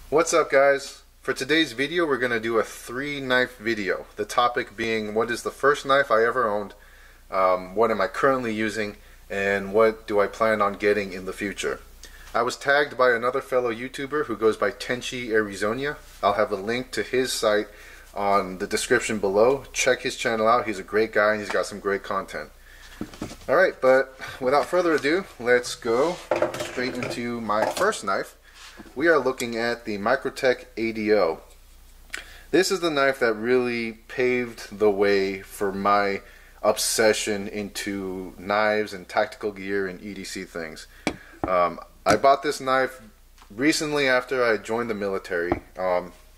What's up, guys? For today's video we're going to do a 3-knife video. The topic being, what is the first knife I ever owned, what am I currently using, and what do I plan on getting in the future. I was tagged by another fellow YouTuber who goes by Tenchi Arizonia. I'll have a link to his site on the description below. Check his channel out. He's a great guy and he's got some great content. Alright, but without further ado, let's go straight into my first knife. We are looking at the Microtech a.d.o. This is the knife that really paved the way for my obsession into knives and tactical gear and EDC things. I bought this knife recently after I joined the military.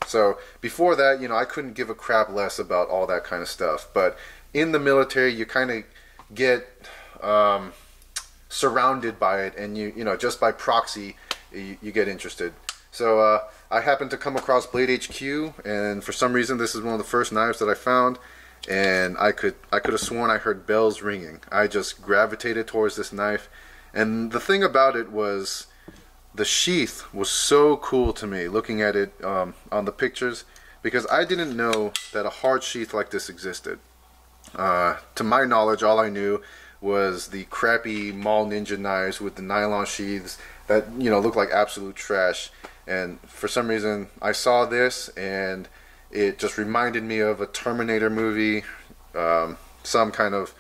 So before that, I couldn't give a crap less about all that kind of stuff. But in the military, you kind of get surrounded by it, and you just by proxy, you get interested. So I happened to come across Blade HQ, and for some reason this is one of the first knives that I found, and I could have sworn I heard bells ringing. I just gravitated towards this knife, and the thing about it was the sheath was so cool to me, looking at it on the pictures, because I didn't know that a hard sheath like this existed. To my knowledge, all I knew was the crappy Mall Ninja knives with the nylon sheaths that look like absolute trash. And for some reason I saw this and it just reminded me of a Terminator movie, some kind of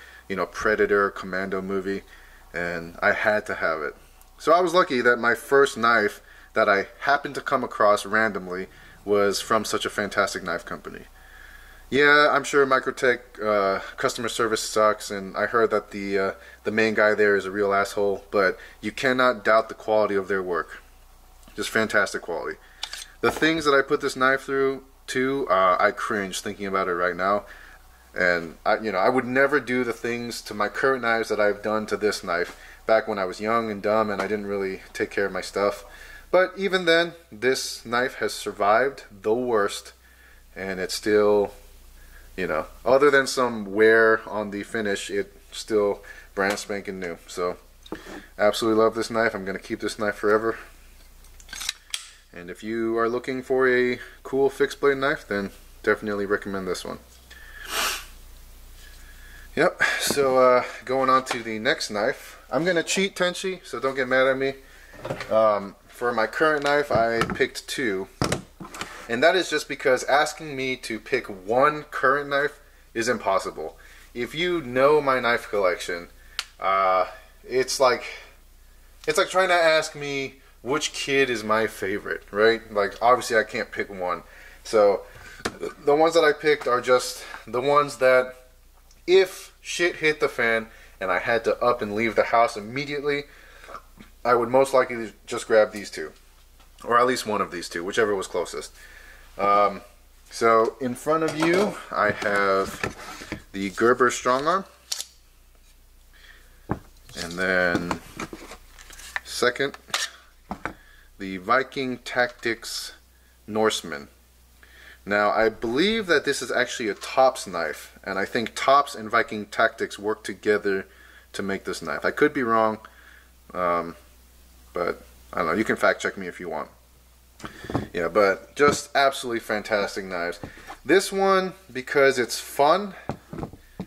Predator Commando movie, and I had to have it. So I was lucky that my first knife that I happened to come across randomly was from such a fantastic knife company. Yeah, I'm sure Microtech customer service sucks, and I heard that the main guy there is a real asshole, but you cannot doubt the quality of their work. Just fantastic quality. The things that I put this knife through, too, I cringe thinking about it right now. And I would never do the things to my current knives that I've done to this knife back when I was young and dumb and I didn't really take care of my stuff. But even then, this knife has survived the worst, and it's still, other than some wear on the finish, it's still brand spanking new. So, absolutely love this knife. I'm going to keep this knife forever. And if you are looking for a cool fixed blade knife, then definitely recommend this one. Yep, so going on to the next knife. I'm going to cheat, Tenchi, so don't get mad at me. For my current knife, I picked 2. And that is just because asking me to pick one current knife is impossible. If you know my knife collection, it's like trying to ask me which kid is my favorite, right? Like, obviously I can't pick one. So the ones that I picked are just the ones that, if shit hit the fan and I had to up and leave the house immediately, I would most likely just grab these 2. Or at least one of these 2, whichever was closest. So in front of you, I have the Gerber Strongarm, and then second, the Viking Tactics Norseman. Now, I believe that this is actually a Tops knife, and I think Tops and Viking Tactics work together to make this knife. I could be wrong, but I don't know. You can fact check me if you want. Yeah, but just absolutely fantastic knives. This one because it's fun,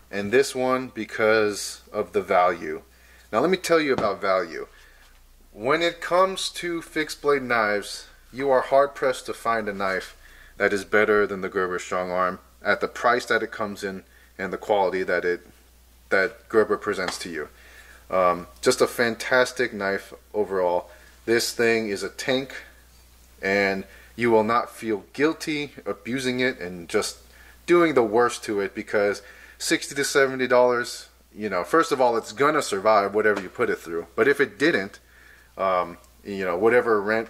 and this one because of the value. Now let me tell you about value. When it comes to fixed blade knives, you are hard pressed to find a knife that is better than the Gerber Strongarm at the price that it comes in and the quality that Gerber presents to you. Just a fantastic knife overall. This thing is a tank, and you will not feel guilty abusing it and just doing the worst to it, because $60 to $70, first of all, it's gonna survive whatever you put it through. But if it didn't, whatever rent,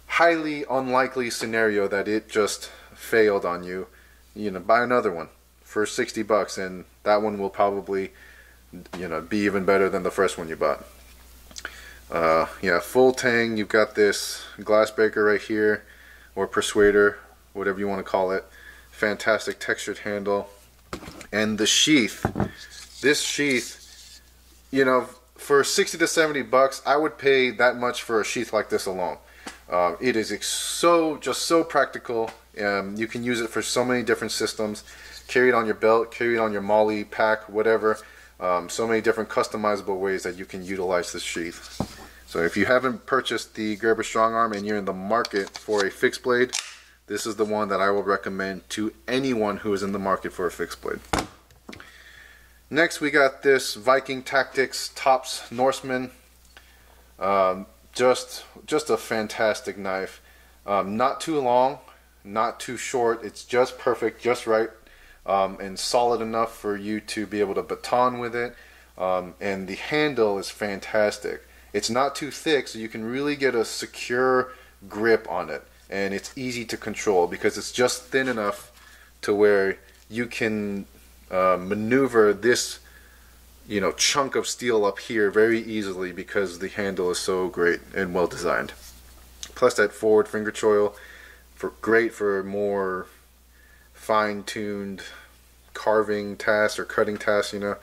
highly unlikely scenario that it just failed on you, buy another one for $60, and that one will probably, be even better than the first one you bought. Yeah, full tang. You've got this glass breaker right here, or persuader, whatever you want to call it. Fantastic textured handle, and the sheath. This sheath, for 60 to 70 bucks, I would pay that much for a sheath like this alone. It is just so practical. You can use it for so many different systems. Carry it on your belt, carry it on your molly pack, whatever. So many different customizable ways that you can utilize this sheath. So if you haven't purchased the Gerber Strong Arm and you're in the market for a fixed blade, this is the one that I will recommend to anyone who is in the market for a fixed blade. Next, we got this Viking Tactics Tops Norseman. Just a fantastic knife. Not too long, not too short. It's just perfect, just right, and solid enough for you to be able to baton with it. And the handle is fantastic. It's not too thick, so you can really get a secure grip on it, and it's easy to control because it's just thin enough to where you can maneuver this, you know, chunk of steel up here very easily because the handle is so great and well designed. Plus that forward finger choil, great for more fine-tuned carving tasks or cutting tasks, you know.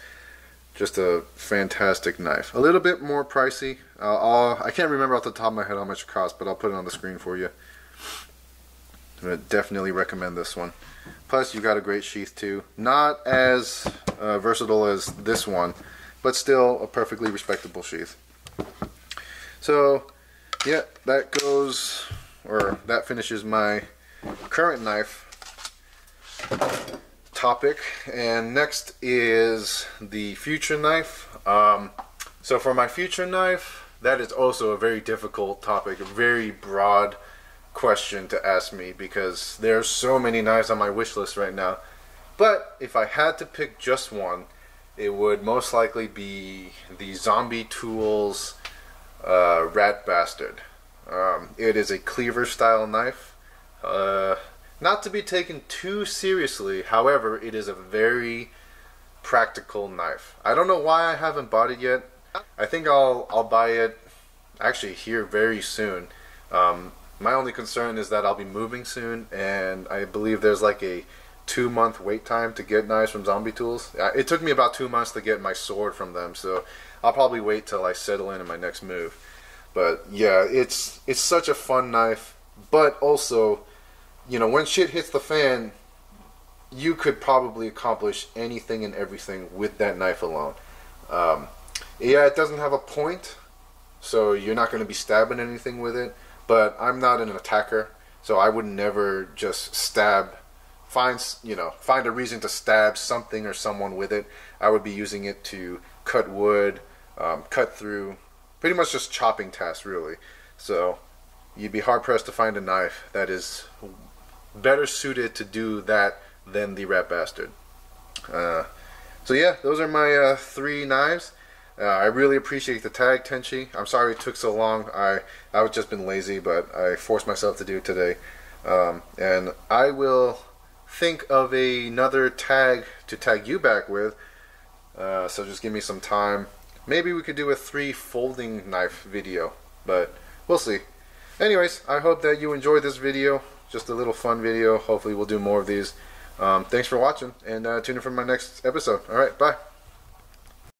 Just a fantastic knife. A little bit more pricey. I can't remember off the top of my head how much it costs, but I'll put it on the screen for you. I would definitely recommend this one. Plus, you got a great sheath too. Not as versatile as this one, but still a perfectly respectable sheath. So, yeah, that finishes my current knife topic, and next is the future knife. So for my future knife, that is also a very difficult topic, a very broad question to ask me because there's so many knives on my wish list right now. But if I had to pick just one, it would most likely be the Zombie Tools Rat Bastard. It is a cleaver style knife. Not to be taken too seriously, however, it is a very practical knife. I don't know why I haven't bought it yet. I think I'll buy it actually here very soon. My only concern is that I'll be moving soon, and I believe there's like a 2-month wait time to get knives from Zombie Tools. It took me about 2 months to get my sword from them, so I'll probably wait till I settle in my next move. But yeah, it's such a fun knife, but also, you know, when shit hits the fan, you could probably accomplish anything and everything with that knife alone. Yeah, it doesn't have a point, so you're not going to be stabbing anything with it, but I'm not an attacker, so I would never just find a reason to stab something or someone with it. I would be using it to cut wood, cut through, pretty much just chopping tasks, really. So you'd be hard-pressed to find a knife that is better suited to do that than the Rat Bastard. So yeah, those are my 3 knives. I really appreciate the tag, Tenchi. I'm sorry it took so long. I've just been lazy, but I forced myself to do it today. And I will think of another tag to tag you back with. So just give me some time. Maybe we could do a 3 folding knife video, but we'll see. Anyways, I hope that you enjoyed this video. Just a little fun video. Hopefully we'll do more of these. Thanks for watching, and tune in for my next episode. Alright, bye.